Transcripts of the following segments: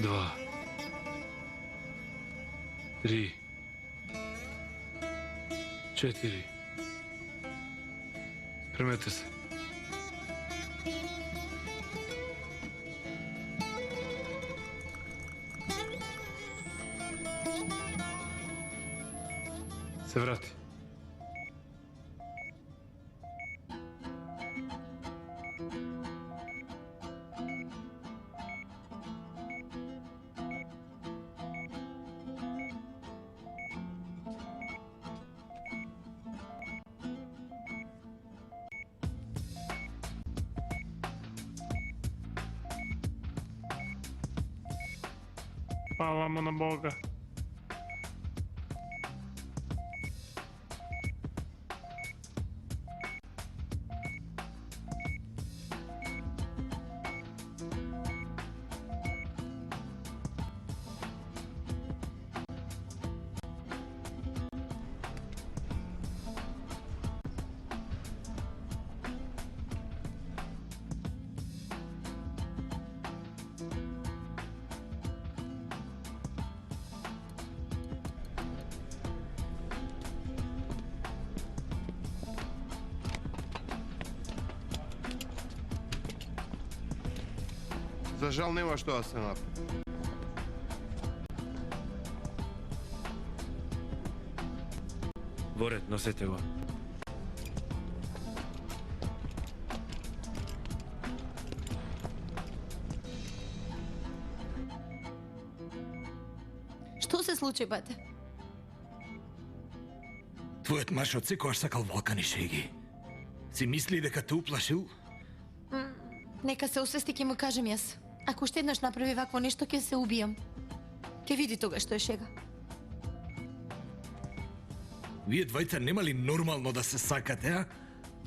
2, 3, 4. Спремете се. Се врати. Hvala mu na Boga. За жал нема што да се направи. Во ред, носете го. Што се случи, бате? Твојот маж од секојаш сакал Волкани шеги. Си мисли дека те уплашил? Нека се освести, ќе му кажем јас. Ако уште еднаш направи вакво нешто, ќе се убијам. Ќе види тога што е шега. Вие двајца нема ли нормално да се сакате, а?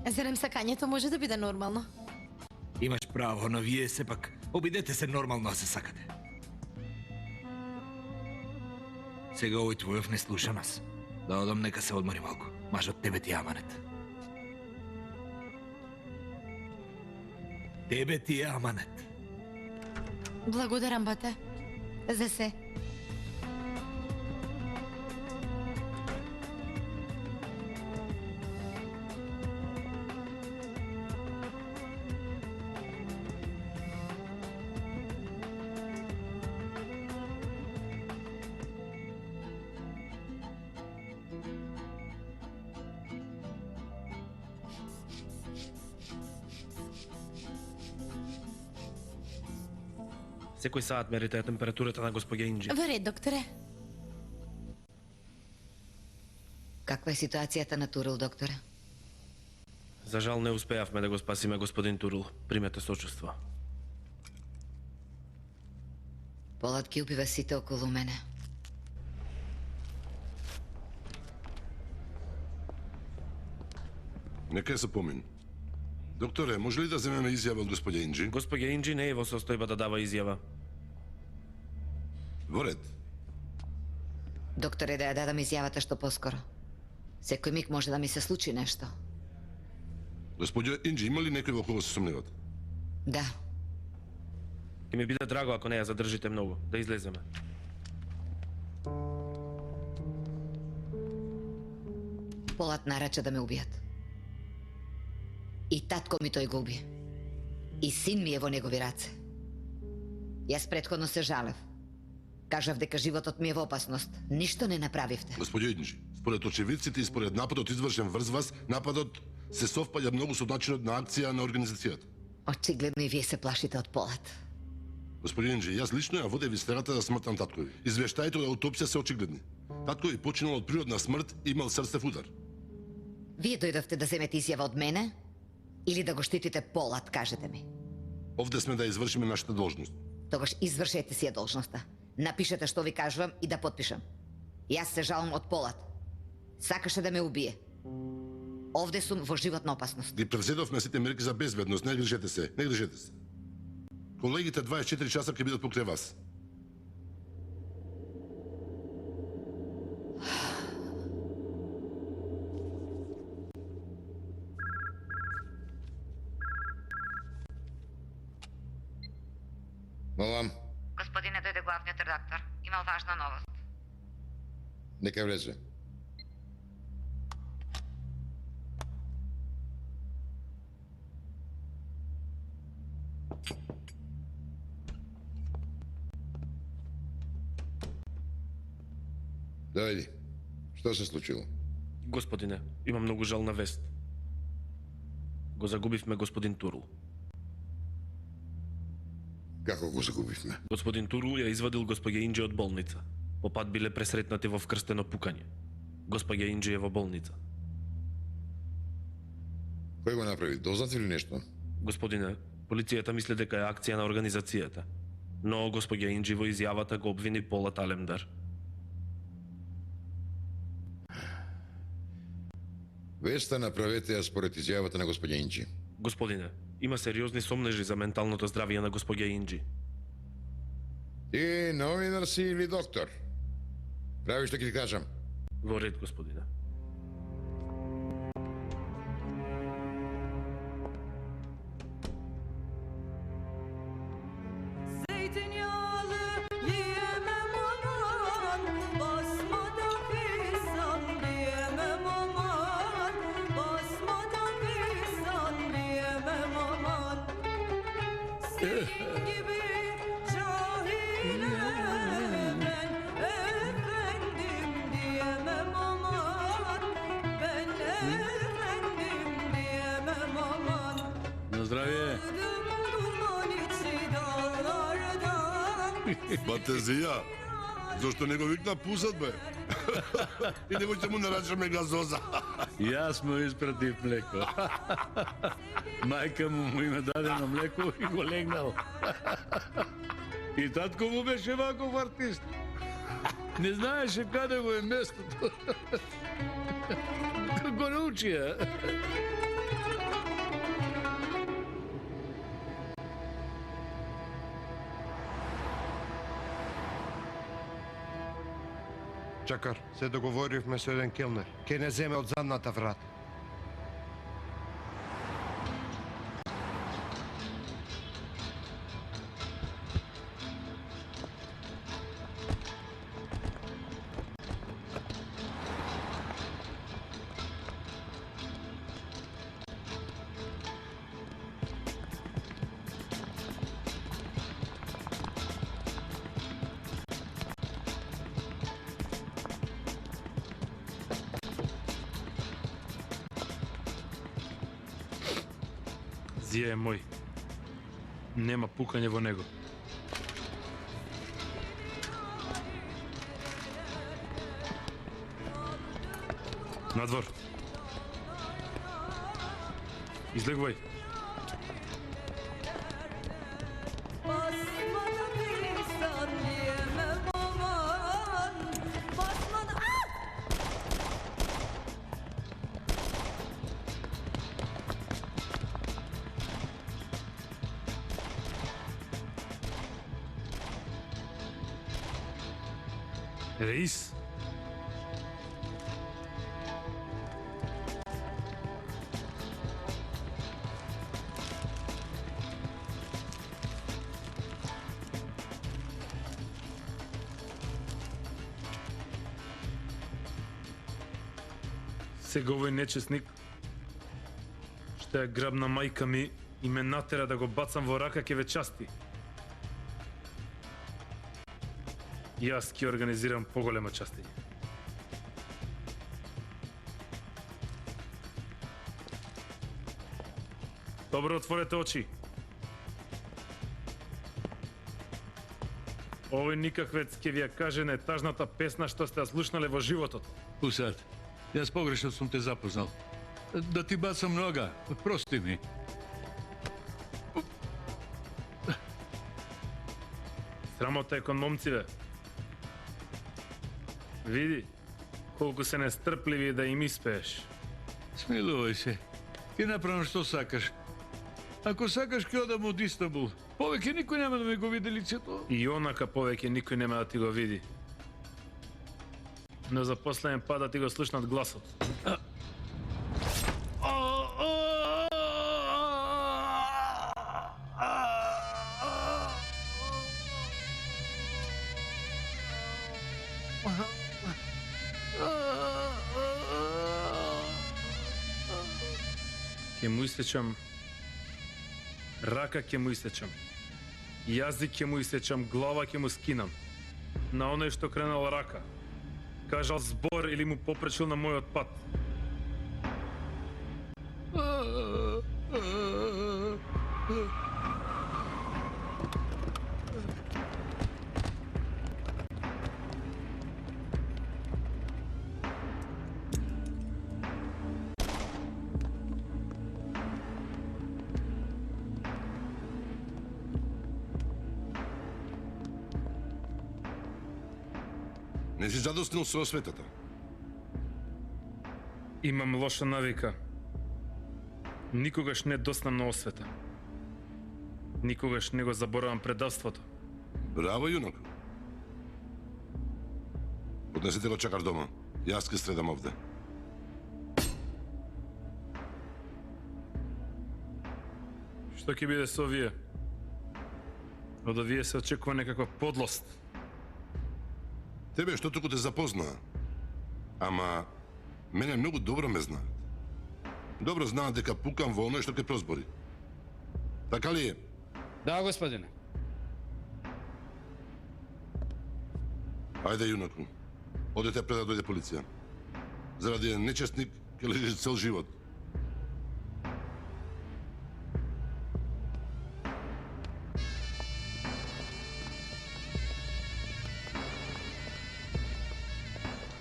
Зарем сакањето може да биде нормално? Имаш право, но вие сепак обидете се нормално да се сакате. Сега овој твојов не слуша нас. Да одам, нека се одмори малку. Мажот тебе ти е аманет. Тебе ти е аманет. Благодарам, бате. За се. Секој саат мерите температурата на господја Инџи. Во ред, докторе. Каква е ситуацијата на Турул, докторе? За жал не успеавме да го спасиме господин Турул. Примете сочувство. Полат ги убива сите околу мене. Нека се помин. Докторе, може ли да земеме изјава од господја Инџи? Господја Инџи не е во состојба да дава изјава. Во ред. Докторе, да ја дадам изјавата што поскоро. Секој миг може да ми се случи нешто. Господја Инџи, има ли некој во кого се сомневате? Да, Ќе ми биде драго ако не ја задржите многу, да излеземе. Полат нарача да ме убијат. И татко ми тој го уби. И син ми е во негови раце. Јас претходно се жалев. Кажав дека животот ми е во опасност. Ништо не направивте. Господја Инџи, според очевидците и според нападот извршен врз вас, нападот се совпаѓа многу со начинот на акција на организацијата. Очигледно и вие се плашите од Полат. Господин Инџи, јас лично ја водев истерата за смрт на таткови. Извештаите од аутопсија се очигледни. Таткови починал од природна смрт и имал срцев удар. Вие дојдовте да земете изјава од мене или да го штитите Полат, кажете ми. Овде сме да извршиме нашата должност. Тогаш извршете си ја должноста. Напишете што ви кажувам и да потпишам. Јас се жалам од Полат. Сакаше да ме убие. Овде сум во животна опасност. Ги превзедовме сите мерки за безбедност, не грижете се, не грижете се. Колегите 24 часа ќе бидат покрај вас. Молам, Господине, дојде го главниот редактор. Имал важна новост. Нека влезе. Дојди. Што се случило? Господине, има многу жална вест. Го загубивме господин Турул. Како го загубивме? Господин Турул ја извадил госпоѓа Инџи од болница. По пат биле пресретнати во вкрстено пукање. Госпоѓа Инџи е во болница. Кој го направи? Дознат или нешто? Господине, полицијата мисли дека е акција на организацијата. Но госпоѓа Инџи во изјавата го обвини Полат Алемдар. Веста направете ја според изјавата на господја Инџи. Господине, има сериозни сомнежи за менталното здравје на госпоѓа Инџи. Ти новинар си или доктор? Прави што ќе ти кажам. Во ред, господине. Zeytinyağlı yiyemem aman, basmadan pisan diyemem aman, basmadan pisan diyemem aman. Senin gibi cahile ben efendim diyemem aman, ben efendim diyemem aman. На здравје. Duman içi dağlardan. Батезија, зошто не го викна пусат, бе? И него ќе му нарачаме газоза. Јас му испратив млеко. Мајка му има дадено млеко и го легнал. И татко му беше ваков артист. Не знаеше каде му е местото. Го научија. Чакар, се договоривме со еден келнер. Ке не земе од задната врата. Зија е мој. Нема пукање во него. Надвор. Излегувај. Basmadan pisan diyemem aman, basmadan... Реис. Сега овој нечесник што ја грабна мајка ми и ме натера да го бацам во рака ќе ве части. Јас ќе организирам поголемо частење. Добро, отворете очи. Овој никаквец ќе ви ја каже најтажната песна што сте ја слушнале во животот. Пусат, јас погрешно сум те запознал. Да ти бацам нога, прости ми. Срамота е кон момциве. Види, колку се нестрпливи да им испееш. Смилувај се. Ти направам што сакаш. Ако сакаш ќе одам од Истанбул. Повеќе никој нема да ме го види лицето. И онака повеќе никој нема да ти го види. Но за последен пат да ти го слушнат гласот. Ќе му исечам рака, ќе му исечам јазик, ќе му исечам глава, ќе му скинам. На оној што кренал рака, кажал збор или му попречил на мојот пат. Не си задоснил со осветата. Имам лоша навика. Никогаш не доснам на освета. Никогаш не го заборавам предавството. Браво, јунак. Поднесете го чакар дома. Јас ке средам овде. Што ќе биде со овие? Од овие се очекува некаква подлост. Тебе што туку те запознаа. Ама мене многу добро ме знаат. Добро знаат дека пукам во оној што ќе прозбори. Така ли е? Да, господине. Ајде, јунаку. Одете пред да дојде полиција. Заради нечестник ќе лежиш цел живот.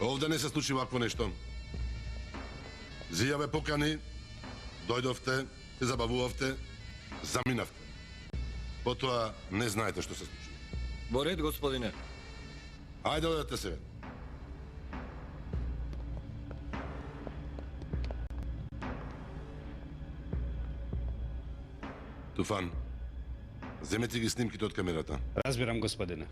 Овде не се случи вакво нешто. Зија ве покани, дојдовте, се забавувавте, заминавте. Потоа не знаете што се случи. Во ред, господине. Ајде, одете се. Туфан, земете ги снимките од камерата. Разбирам, господине.